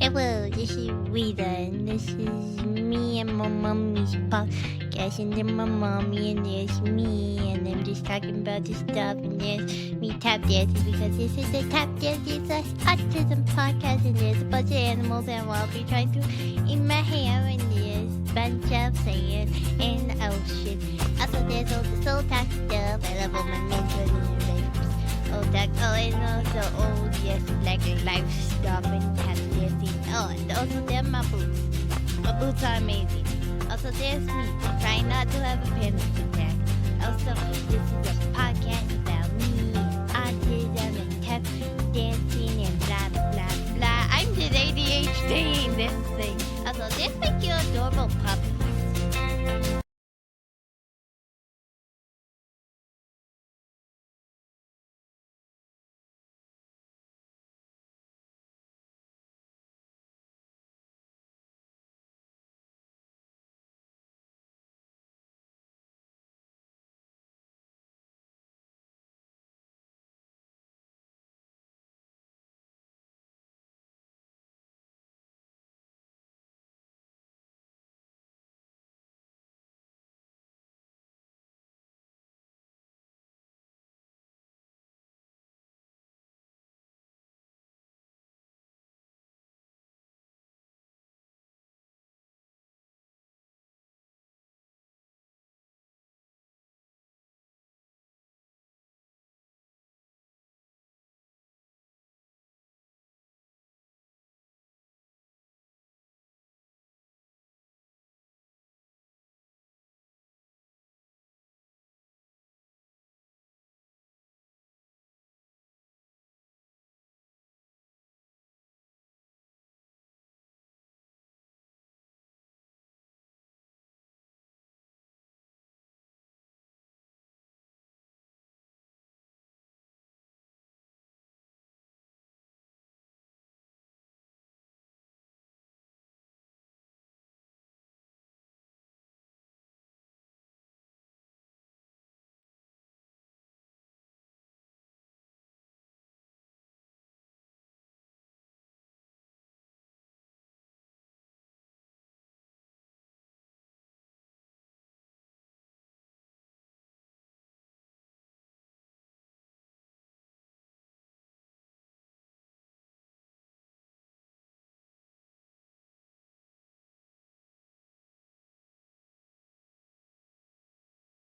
Hello, this is Rita, and this is me and my mommy's podcast, and then my mommy, and there's me, and I'm just talking about this stuff, and there's me tap dancing because this is a tap dancing autism podcast, and there's a bunch of animals, and I'll be trying to eat my hair, and there's a bunch of sand in the ocean. Also, there's all the soul talk stuff. I love all my mentors and their babes. And also, yes, like life stuff and tap dancing. Oh, and also there are my boots. My boots are amazing. Also, there's me, trying not to have a panic attack. Also, this is a podcast about me, autism, and tap dancing, and blah, blah, blah. I'm just ADHD in this thing. Also, there's my cute, adorable puppies.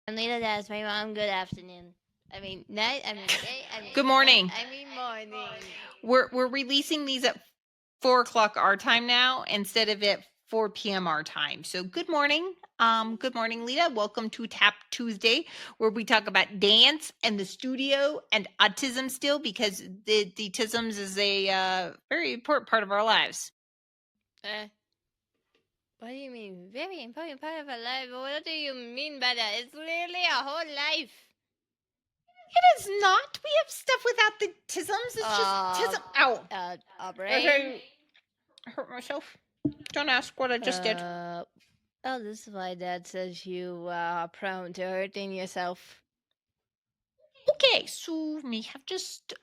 And Leta, that's my mom. Good afternoon. I mean, night. I mean, day. I mean, Good morning. I mean, morning. We're releasing these at 4:00 our time now instead of at 4 p.m. our time. So good morning. Good morning, Leta. Welcome to Tap Tuesday, where we talk about dance and the studio and autism still, because the autisms is a very important part of our lives. What do you mean? Very important part of our life. What do you mean by that? It's literally a whole life. It is not. We have stuff without the tisms. It's just tism. Ow. A brain. Okay. I hurt myself. Don't ask what I just did. Oh, this is why Dad says you are prone to hurting yourself. Okay, so me have just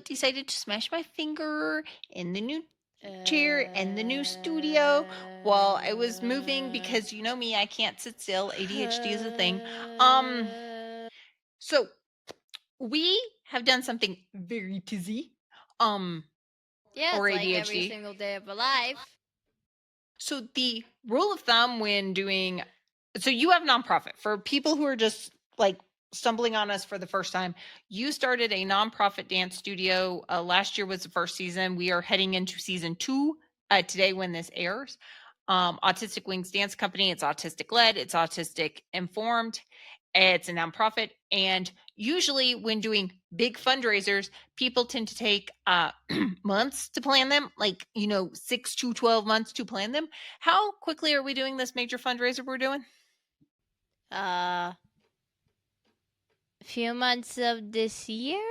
decided to smash my finger in the new chair and the new studio while I was moving, because you know me, I can't sit still. ADHD is a thing. So we have done something very tizzy. Yeah, or it's like ADHD. every single day of our life. So the rule of thumb when doing, so you have nonprofit for people who are just like stumbling on us for the first time. You started a nonprofit dance studio. Last year was the first season. We are heading into season 2 today when this airs. Autistic Wings Dance Company. It's autistic led. It's autistic informed. It's a nonprofit, and usually when doing big fundraisers, people tend to take months to plan them, like 6 to 12 months to plan them. How quickly are we doing this major fundraiser we're doing? A few months of this year.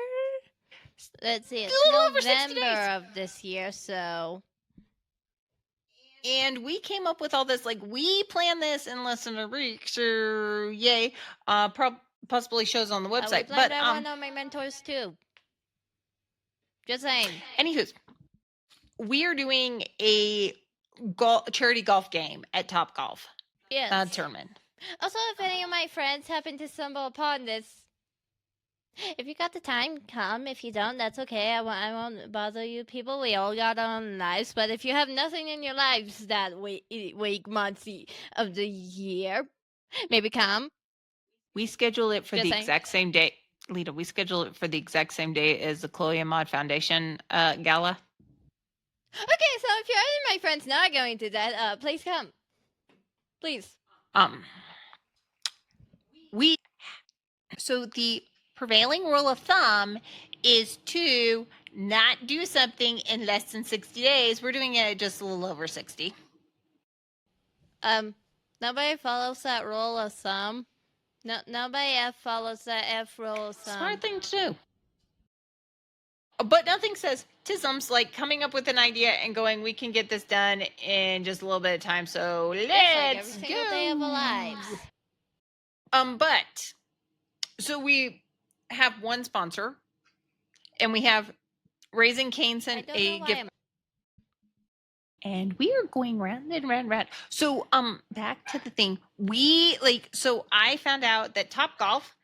Let's see, it's November of this year, so. And we came up with all this, like we planned this in less than a week, so yay. Possibly shows on the website. But one of my mentors too. Just saying. Anywho, we are doing a charity golf game at Top Golf Yes. tournament. Also, if any of my friends happen to stumble upon this, if you got the time, come. If you don't, that's okay. I won't bother you people. We all got our own lives. But if you have nothing in your lives that week, month of the year, maybe come. We schedule it for Just the saying. exact same day. Leta, we schedule it for the exact same day as the Chloe and Maud Foundation gala. Okay, so if you're any of my friends not going to that, please come. Please. So the prevailing rule of thumb is to not do something in less than 60 days. We're doing it just a little over 60. Nobody follows that rule of thumb. No, nobody follows that F rule of thumb. Smart thing to do. But nothing says tisms like coming up with an idea and going, we can get this done in just a little bit of time. So let's like every single go. day of our lives. But so we have one sponsor, and we have Raising Cane's and a gift. And we are going round and round and round. So back to the thing. So I found out that Top Golf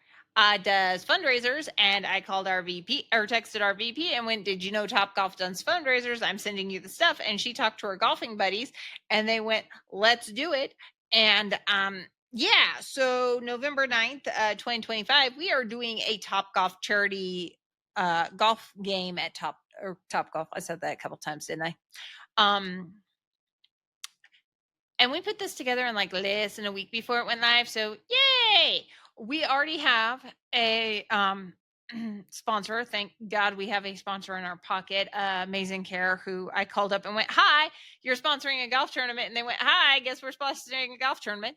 does fundraisers, and I called our VP or texted our VP and went, did you know Top Golf does fundraisers? I'm sending you the stuff. And she talked to her golfing buddies, and they went, let's do it. And yeah, so November 9th, 2025, we are doing a Top Golf charity golf game at Top Golf. I said that a couple times, didn't I? And we put this together in like less than a week before it went live. So yay! We already have a sponsor. Thank God we have a sponsor in our pocket, Amazing Care, who I called up and went, hi, you're sponsoring a golf tournament. And they went, hi, I guess we're sponsoring a golf tournament.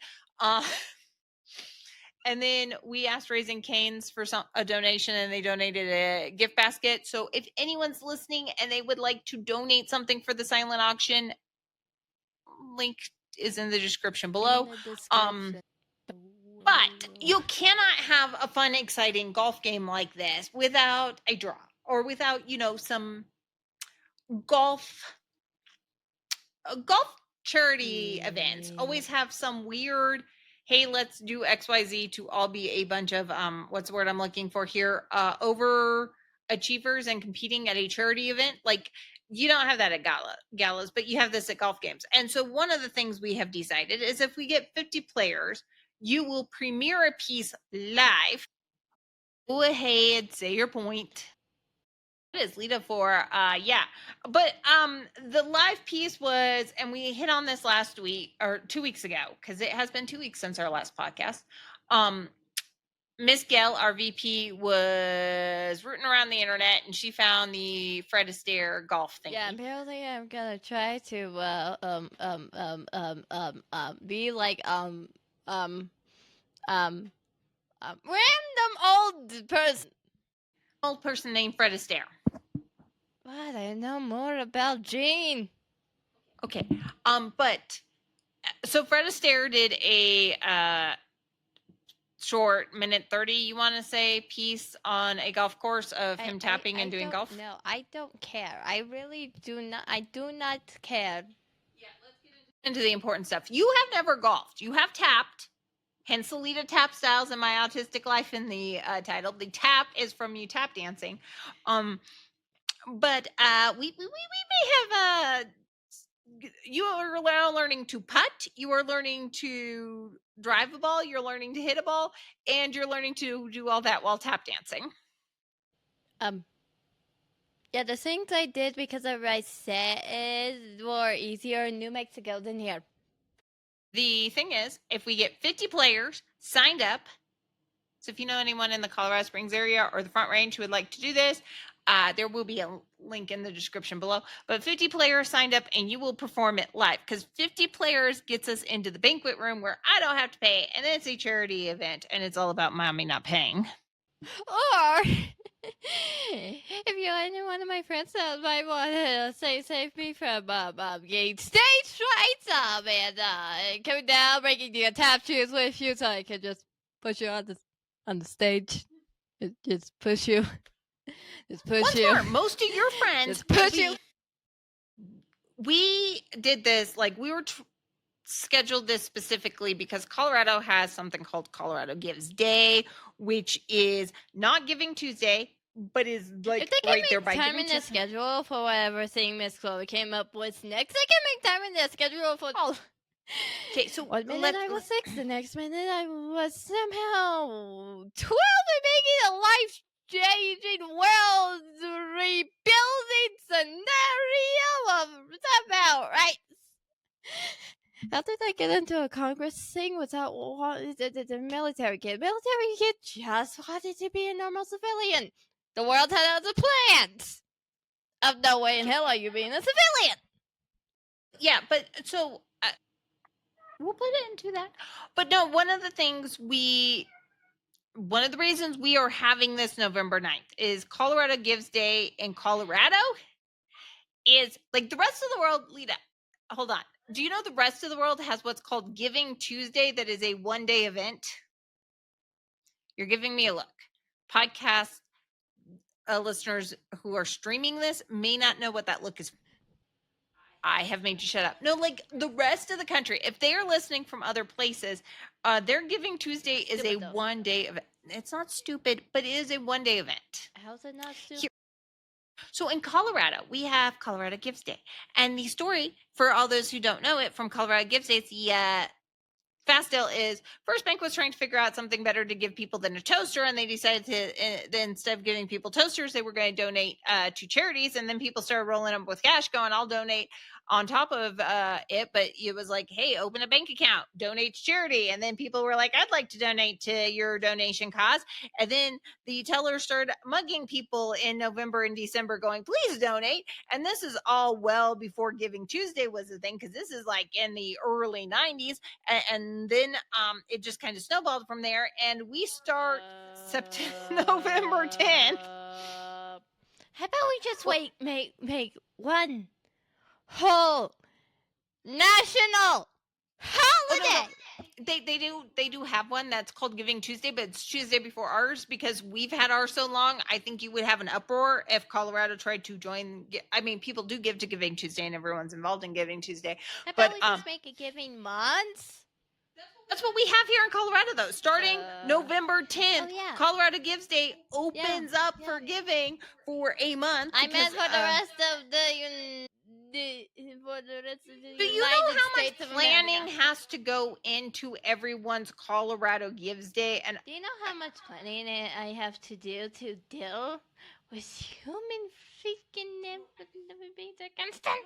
And then we asked Raising Cane's for a donation, and they donated a gift basket. So if anyone's listening and they would like to donate something for the silent auction, link is in the description below. But you cannot have a fun, exciting golf game like this without a draw or without, some golf charity events. Always have some weird, hey, let's do XYZ to all be a bunch of what's the word I'm looking for here? Overachievers and competing at a charity event. Like, you don't have that at galas, but you have this at golf games. And so one of the things we have decided is if we get 50 players, you will premiere a piece live. Go ahead, say your point. What is Leta for? Yeah. But the live piece was, and we hit on this last week or 2 weeks ago, because it has been 2 weeks since our last podcast. Miss Gail, our VP, was rooting around the internet, and she found the Fred Astaire golf thing. Yeah, apparently I'm gonna try to be like random old person. Old person named Fred Astaire. But I know more about Gene. Okay. But so Fred Astaire did a short minute 30, you want to say, piece on a golf course of him tapping and doing golf? No, I don't care. I really do not. I do not care. Yeah, let's get into the important stuff. You have never golfed. You have tapped. Hence the Leta tap styles in my autistic life in the title. The tap is from you tap dancing. But we may have you are now learning to putt, you are learning to drive a ball, you're learning to hit a ball, and you're learning to do all that while tap dancing. Yeah, the things I did because of what I said were easier in New Mexico than here. The thing is, if we get 50 players signed up, so if you know anyone in the Colorado Springs area or the Front Range who would like to do this, there will be a link in the description below. But 50 players signed up, and you will perform it live, because 50 players gets us into the banquet room where I don't have to pay, and it's a charity event, and it's all about mommy not paying. Or if you're any one of my friends that might want to save me from getting stage fright, and coming down, breaking the tap shoes with you, so I can just push you on the stage. Just push you. Just push Once you. more, most of your friends Just push you. we did this, like, we were scheduled this specifically because Colorado has something called Colorado Gives Day, which is not Giving Tuesday, but is like If they can right there make by time Giving in their Tuesday. schedule for whatever thing Miss Chloe came up with next, they can make time in their schedule for all. Okay, so one minute I was 6, the next minute I was somehow 12 and making a life-changing world rebuilding scenario of somehow, right? After they get into a Congress thing without the military kid just wanted to be a normal civilian. The world had other plans. Of no way in hell are you being a civilian. Yeah, but so we'll put it into that. But no, one of the reasons we are having this November 9th is Colorado Gives Day in Colorado is like the rest of the world. Lita, hold on. Do you know the rest of the world has what's called Giving Tuesday, that is a one-day event? You're giving me a look. Podcast listeners who are streaming this may not know what that look is. I have made you shut up. No, like the rest of the country, if they are listening from other places, their Giving Tuesday is a one-day event. It's not stupid, but it is a one-day event. How's it not stupid? So in Colorado, we have Colorado Gives Day. And the story, for all those who don't know it, from Colorado Gives Day, it's the Fastdale is First Bank was trying to figure out something better to give people than a toaster, and they decided to instead of giving people toasters, they were going to donate to charities. And then people started rolling up with cash, going, "I'll donate on top of it." But it was like, "Hey, open a bank account, donate to charity." And then people were like, "I'd like to donate to your donation cause." And then the tellers started mugging people in November and December, going, "Please donate." And this is all well before Giving Tuesday was a thing, because this is like in the early 90s. And then it just kind of snowballed from there, and we start November 10th. How about we just make one whole national holiday? They do have one that's called Giving Tuesday, but it's Tuesday before ours, because we've had ours so long. I think you would have an uproar if Colorado tried to join. I mean, people do give to Giving Tuesday, and everyone's involved in Giving Tuesday. How about we just make a Giving month? That's what we have here in Colorado, though. Starting November 10th, Colorado Gives Day opens up for giving for a month. I meant for the rest of the Do you know how much planning has to go into everyone's Colorado Gives Day? And do you know how much planning I have to do deal with human freaking being constant?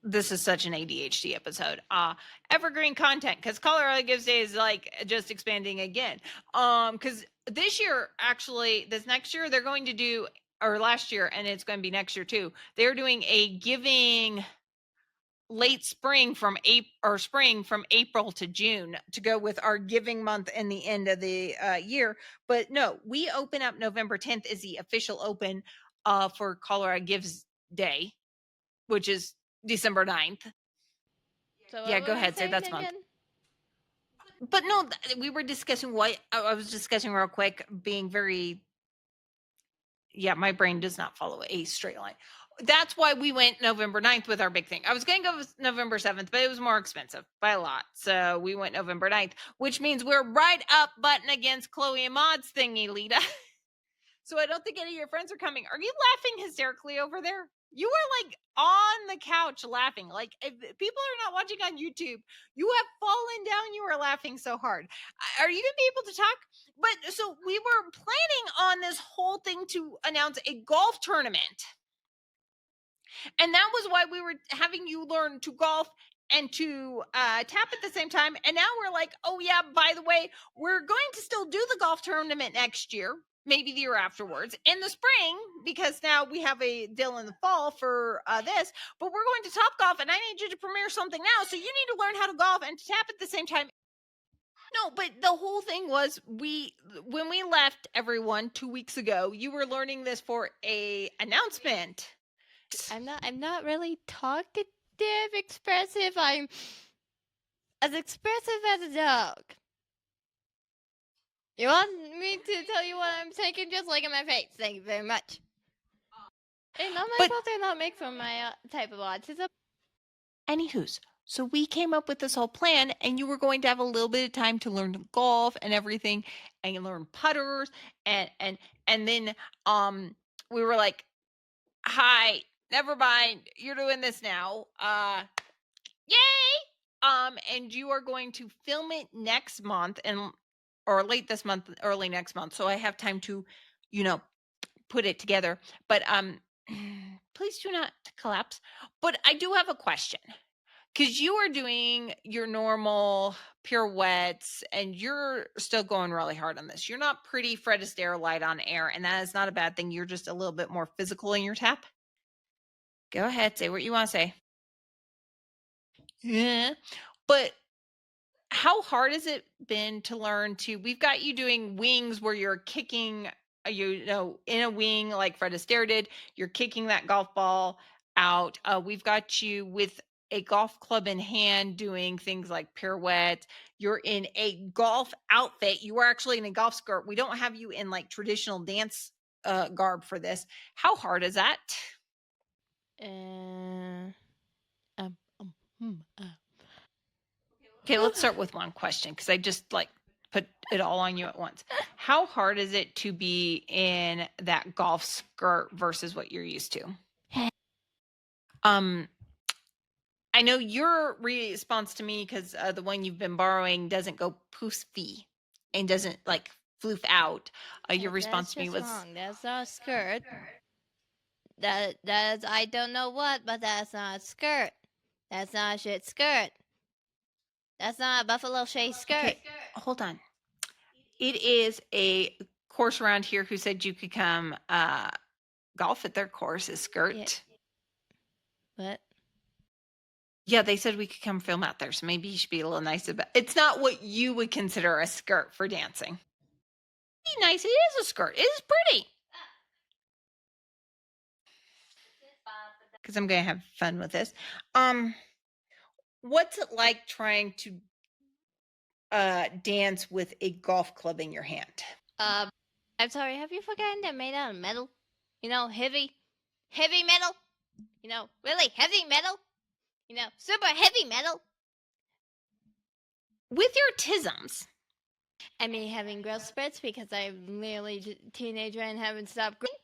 This is such an ADHD episode. Evergreen content, because Colorado Gives Day is like just expanding again. Because this year, actually, this next year, they're going to do, or last year, and it's going to be next year too. They're doing a giving late spring from April to June to go with our giving month and the end of the year. But no, we open up November 10th is the official open for Colorado Gives Day, which is December 9th. So yeah, go ahead, say that's month. But no, we were discussing what I was discussing real quick, being very, my brain does not follow a straight line. That's why we went November 9th with our big thing. I was going to go with November 7th, but it was more expensive by a lot. So we went November 9th, which means we're right up button against Chloe and Maud's thingy, Leta. So I don't think any of your friends are coming. Are you laughing hysterically over there? You were like on the couch laughing. Like, if people are not watching on YouTube, you have fallen down. You were laughing so hard. Are you gonna be able to talk? But so we were planning on this whole thing to announce a golf tournament. And that was why we were having you learn to golf and to tap at the same time. And now we're like, oh yeah, by the way, we're going to still do the golf tournament next year, maybe the year afterwards, in the spring, because now we have a deal in the fall for this. But we're going to Top Golf, and I need you to premiere something now, so you need to learn how to golf and to tap at the same time. No, but the whole thing was, when we left everyone 2 weeks ago, you were learning this for a announcement. I'm not really talkative, expressive. I'm as expressive as a dog. You want me to tell you what I'm thinking? Just look at my face. Thank you very much. Hey, not my But- fault they're not made for my type of autism. Anywho's, so we came up with this whole plan, and you were going to have a little bit of time to learn golf and everything, and learn putters, and then we were like, "Hi, never mind, you're doing this now. Yay! And you are going to film it next month, or late this month, early next month, so I have time to, put it together. But please do not collapse. But I do have a question." Because you are doing your normal pirouettes and you're still going really hard on this. You're not pretty Fred Astaire light on air, and that is not a bad thing. You're just a little bit more physical in your tap. Go ahead, say what you want to say. Yeah. But how hard has it been to learn to? We've got you doing wings where you're kicking, in a wing like Fred Astaire did. You're kicking that golf ball out. We've got you with a golf club in hand doing things like pirouettes. You're in a golf outfit. You are actually in a golf skirt. We don't have you in like traditional dance garb for this. How hard is that? Okay, let's start with one question because I just put it all on you at once. How hard is it to be in that golf skirt versus what you're used to? I know your response to me, because the one you've been borrowing doesn't go poofy and doesn't floof out. Your response to me was wrong. That's not a skirt. That's I don't know what, but that's not a skirt. That's not a shit skirt. That's not a Buffalo Shea skirt. Okay, hold on. It is a course around here who said you could come golf at their course is skirt. Yeah. What? Yeah, they said we could come film out there, so maybe you should be a little nice about it. It's not what you would consider a skirt for dancing. Be nice. It is a skirt. It is pretty. Because I'm going to have fun with this. What's it like trying to dance with a golf club in your hand? I'm sorry, have you forgotten they're made out of metal? Heavy metal? Really heavy metal? Super heavy metal? With your tisms. I mean, having growth spurts because I'm nearly a teenager and haven't stopped growing.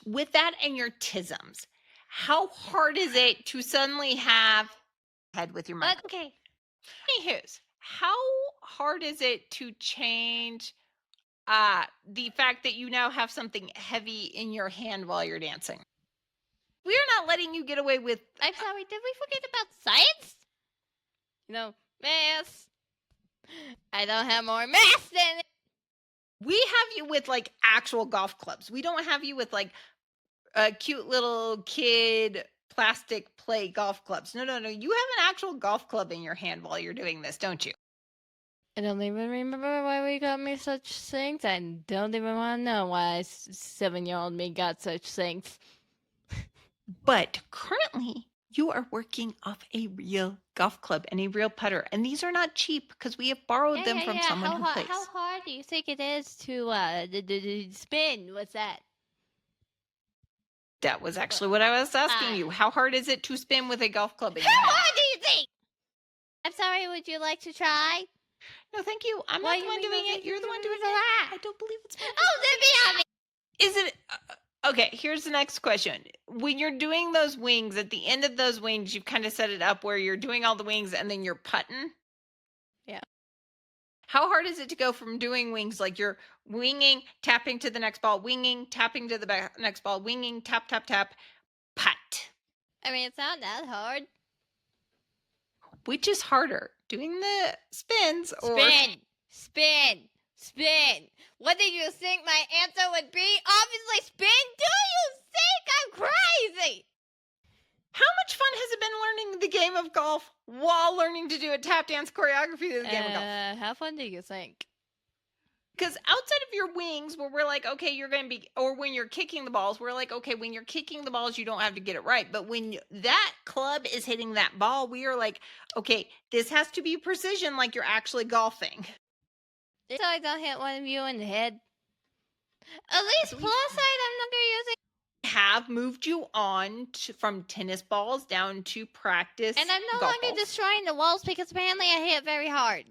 With that and your tisms, how hard is it to suddenly have head with your mic? Okay. Anywho's, how hard is it to change the fact that you now have something heavy in your hand while you're dancing? We're not letting you get away with. I'm sorry, did we forget about science? Math. I don't have more math than it. We have you with actual golf clubs. We don't have you with a cute little kid plastic play golf clubs. No. You have an actual golf club in your hand while you're doing this, don't you? I don't even remember why we got me such things. I don't even want to know why 7-year-old me got such things. But currently, you are working off a real golf club and a real putter. And these are not cheap because we have borrowed them from someone who plays. How hard do you think it is to spin? What's that? That was actually what I was asking you. How hard is it to spin with a golf club in your hand? How hard do you think? I'm sorry, would you like to try? No, thank you. I'm Why not the you one mean doing no, it. You're the one doing it. that? I don't believe it's my Oh, then be on me. Is it okay? Here's the next question. When you're doing those wings, at the end of those wings, you've kind of set it up where you're doing all the wings and then you're putting. Yeah. How hard is it to go from doing wings like you're winging, tapping to the next ball, winging, tapping to the next ball, winging, tap, tap, tap, putt? I mean, it's not that hard. Which is harder, doing the spins or Spin. What did you think my answer would be? Obviously spin. Do you think I'm crazy? How much fun has it been learning the game of golf while learning to do a tap dance choreography to the game of golf? How fun do you think? Because outside of your wings, where we're like, okay, you're going to be, or when you're kicking the balls, we're like, okay, when you're kicking the balls, you don't have to get it right. But when that club is hitting that ball, we are like, okay, this has to be precision, like you're actually golfing. So I don't hit one of you in the head. At least plus side, I'm not going to use it. have moved you on from tennis balls down to practice. And I'm no golf longer balls. destroying the walls because apparently I hit very hard.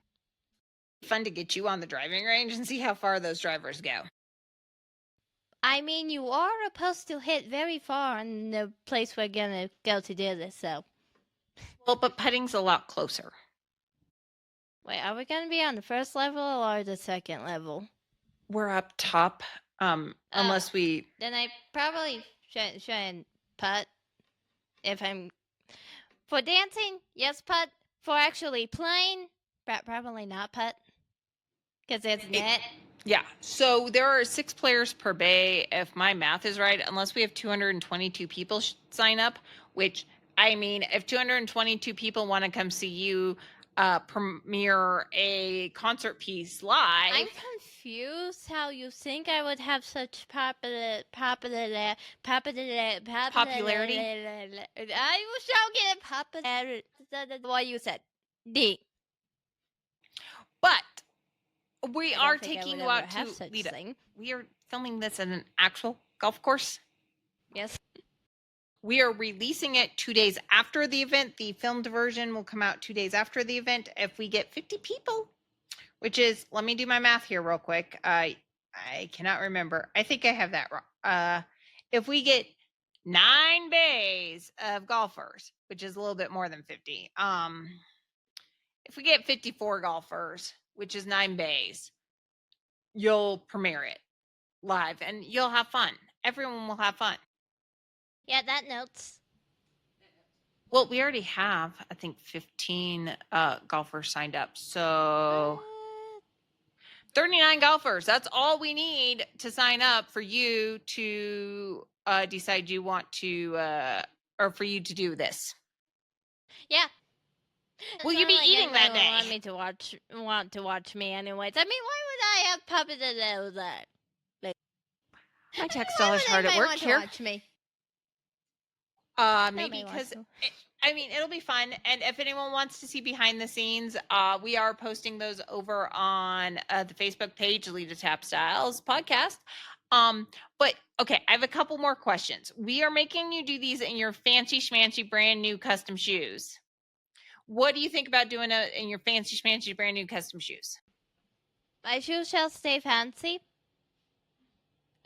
Fun to get you on the driving range and see how far those drivers go. I mean, you are supposed to hit very far in the place we're gonna go to do this, so. Well, but putting's a lot closer. Wait, are we gonna be on the first level or the second level? We're up top, unless we... Then I probably shouldn't putt. If I'm... For dancing, yes, putt. For actually playing, probably not putt. Because it's net. Yeah, so there are 6 players per bay, if my math is right, unless we have 222 people sign up, which, I mean, if 222 people want to come see you premiere a concert piece live... I'm confused how you think I would have such popularity. Popularity? I shall get popularity. What you said. D. But we I are don't think I taking would you ever out have to such Leta. thing. We are filming this at an actual golf course. Yes. We are releasing it 2 days after the event. The filmed version will come out 2 days after the event. If we get 50 people, which is, let me do my math here real quick. I cannot remember. I think I have that wrong. If we get 9 bays of golfers, which is a little bit more than 50. If we get 54 golfers, which is 9 bays, you'll premiere it live and you'll have fun. Everyone will have fun. Yeah, that notes. Well, we already have, I think, 15 golfers signed up. So 39 golfers. That's all we need to sign up for you to decide you want to, or for you to do this. Yeah. Will you be eating that day? Want me to want to watch me anyways. I mean, why would I have puppets of that? My text doll is hard at work here. Watch me? Maybe because I mean, it'll be fun. And if anyone wants to see behind the scenes, we are posting those over on the Facebook page, Leta Tap Styles Podcast. But okay, I have a couple more questions. We are making you do these in your fancy schmancy brand new custom shoes. What do you think about doing it in your fancy schmancy brand new custom shoes? My shoes shall stay fancy.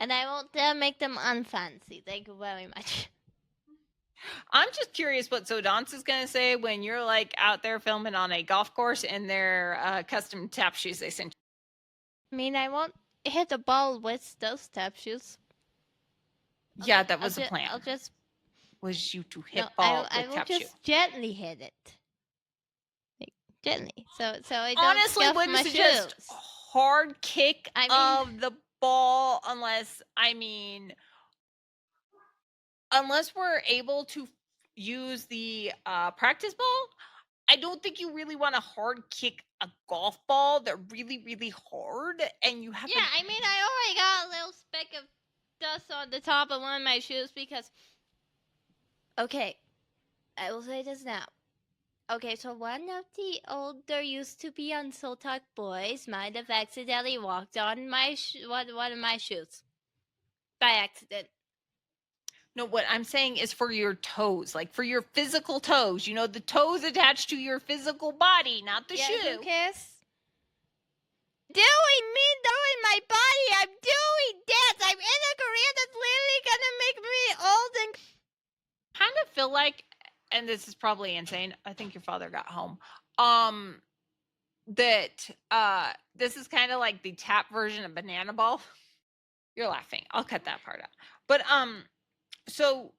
And I won't dare make them unfancy. Thank you very much. I'm just curious what Sodance is going to say when you're like out there filming on a golf course in their custom tap shoes they sent you. I mean, I won't hit the ball with those tap shoes. Yeah, that was the plan. I'll just... Was you to hit ball with tap shoes. I will just gently hit it. Like, gently. So I don't honestly scuff wouldn't my suggest shoes. hard kick of the ball unless, I mean... Unless we're able to use the practice ball, I don't think you really want to hard kick a golf ball that really, really hard. And you have Yeah, I mean, I already got a little speck of dust on the top of one of my shoes because... Okay, I will say this now. Okay, so one of the older used to be on Soul Talk boys might have accidentally walked on my one of my shoes. By accident. No, what I'm saying is for your toes, like for your physical toes. You know, the toes attached to your physical body, not the shoe. Who cares? Doing my body. I'm doing dance. I'm in a career that's literally gonna make me old and... Kind of feel like, and this is probably insane, I think your father got home, that this is kind of like the tap version of banana ball. You're laughing. I'll cut that part out. But so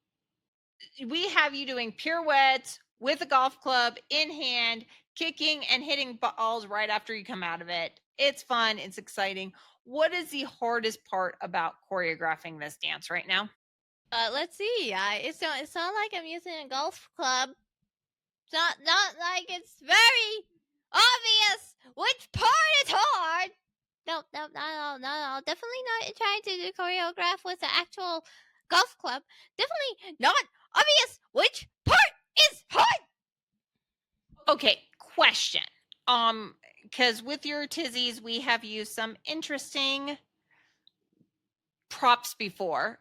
we have you doing pirouettes with a golf club in hand, kicking and hitting balls right after you come out of it. It's fun. It's exciting. What is the hardest part about choreographing this dance right now? Let's see. It's not like I'm using a golf club. It's not like it's very obvious which part is hard. No. Definitely not trying to choreograph with the actual golf club. Definitely not obvious which part is hard. Okay, question. Because with your tizzies, we have used some interesting props before.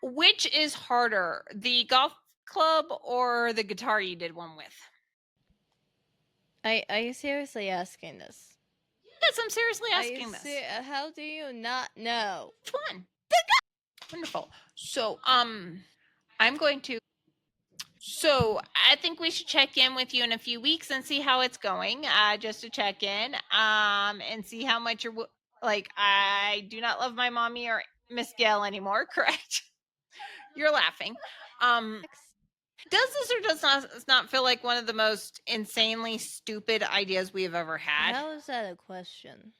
Which is harder, the golf club or the guitar you did one with? Are you seriously asking this? Yes, I'm seriously asking this. How do you not know? Which one? Wonderful. So, I'm going to. So, I think we should check in with you in a few weeks and see how it's going. Just to check in, and see how much you're like. I do not love my mommy or Miss Gail anymore. Correct? You're laughing. Does this or does not feel like one of the most insanely stupid ideas we have ever had? How is that a question?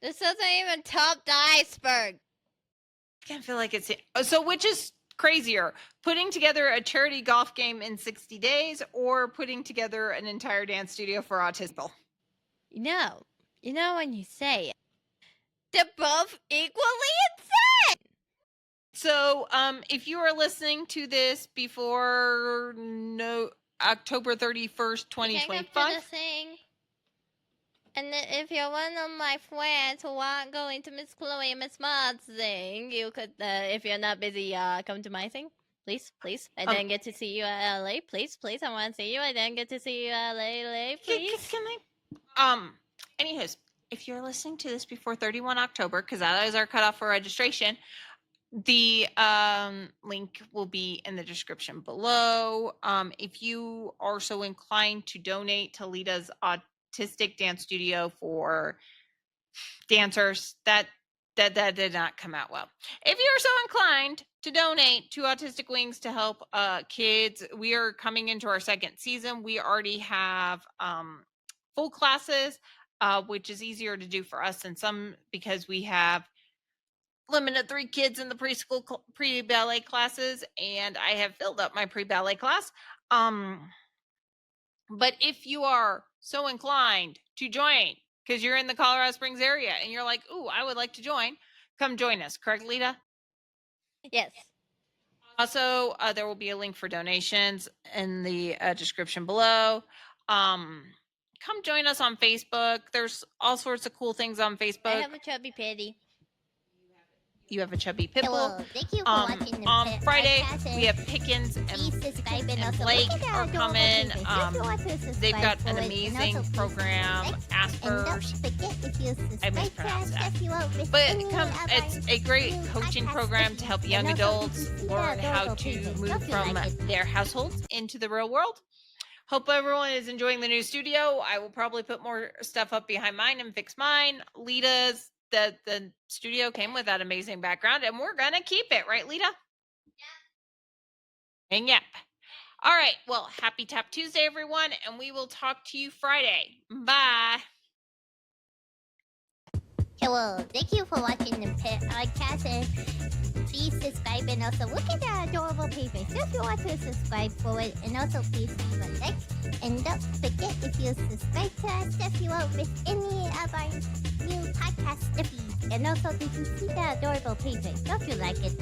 This doesn't even top the iceberg. I can't feel like it's so. Which is crazier, putting together a charity golf game in 60 days or putting together an entire dance studio for autistic? You know when you say it, they're both equally insane. So, if you are listening to this before October 31st, 2025. And if you're one of my friends who aren't going to Miss Chloe and Miss Maud's thing, you could, if you're not busy, come to my thing. Please. I didn't get to see you at LA. Please. I want to see you. I didn't get to see you at LA. Please. Can I? Anywho's, if you're listening to this before 31 October, because that is our cutoff for registration, the link will be in the description below. If you are so inclined to donate to Leta's Autistic Dance Studio for dancers, that did not come out well. If you're so inclined to donate to Autistic Wings to help kids, we are coming into our second season. We already have full classes, which is easier to do for us than some because we have limited 3 kids in the preschool pre-ballet classes, and I have filled up my pre-ballet class. But if you are so inclined to join, because you're in the Colorado Springs area and you're like, ooh, I would like to join, come join us. Correct, Leta? Yes. Also, there will be a link for donations in the description below. Come join us on Facebook. There's all sorts of cool things on Facebook. I have a chubby patty. You have a chubby pitbull. Hello, thank you for watching the On Pit Friday, Podcast. we have Pickens Please and subscribe and also Blake look at are our coming. adorable pages. If you want to subscribe They've got for an it, and amazing also please program, like, and don't Asperger's. forget if you I subscribe to mispronounced us, that. if you won't miss But any of our it's a great new coaching podcast program to help episodes. young And also, adults please see the learn how adorable to pages. move Hope you from like it. their households into the real world. Hope everyone is enjoying the new studio. I will probably put more stuff up behind mine and fix mine. Leta's, the studio came with that amazing background, and we're gonna keep it, right, Leta? And yep. All right. Well, happy Tap Tuesday, everyone, and we will talk to you Friday. Bye. Hello, thank you for watching the Pit Podcast. And please subscribe and also look at the adorable pages if you want to subscribe for it. And also please leave a like. And don't forget if you subscribe to us, if you won't miss any of our new podcast feeds. And also did you see the adorable pages? Don't you like it?